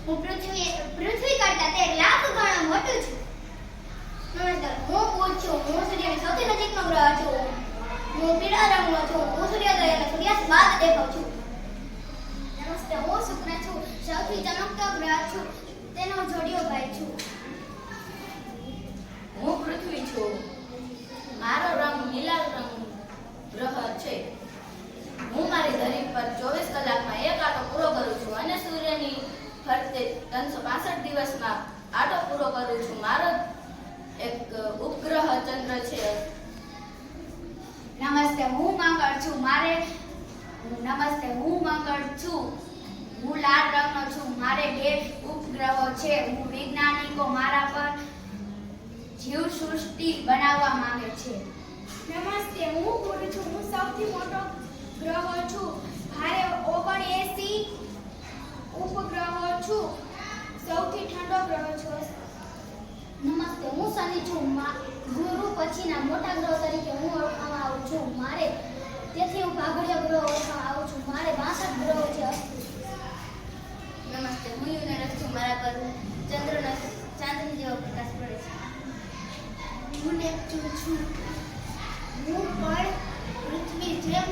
હું પૃથ્વી કરતા 13 લાખ ગણો મોટું છું. નમસ્કાર, હું બુધ છું. હું સૂર્યની સૌથી નજીકનો ગ્રહ છું. હું પીળા રંગનો છું. હું સૂર્યોદય અને સૂર્યાસ્ત બાદ દેખાઉં છું. નમસ્તે, હું શુક્ર છું. સૌથી ચમકતો ગ્રહ છું. તેનો જોડિયો ભાઈ છું. હું પૃથ્વી છું. મારો રંગ નીલા રંગ ગ્રહ છે. હું મારી ધરી પર 24 કલાકમાં એક આંટો પૂરો કરું છું અને સૂર્યની ફરતે 365 દિવસમાં આંટો પૂરો કરું છું. મારો એક ઉપગ્રહ ચંદ્ર છે. નમસ્તે, હું મંગળ છું. હું લાલ રંગનો છું. મારે 2 ઉપગ્રહો છે. હું વૈજ્ઞાનિકો મારા પર જીવસૃષ્ટિ બનાવવા માંગે છે. નમસ્તે, હું બુધ છું. હું સૌથી મોટો ગ્રહ છું. મારે 79 ઉપગ્રહો છું. સૌથી ઠંડો ગ્રહ છું. નમસ્તે, હું શનિ છું. ગુરુ પછીના મોટા ગ્રહ તરીકે હું ઓળખવામાં આવું છું. તેથી હું ભાગડિયો ગ્રહ ઓળખવામાં આવું છું. મારે 62 ગ્રહો છે. નમસ્તે, હું યુરેનસ છું. મારા પર ચાંદની જેવો પ્રકાશ પડે છે. હું નેપચ્યુન છું. હું પણ પૃથ્વી જેમ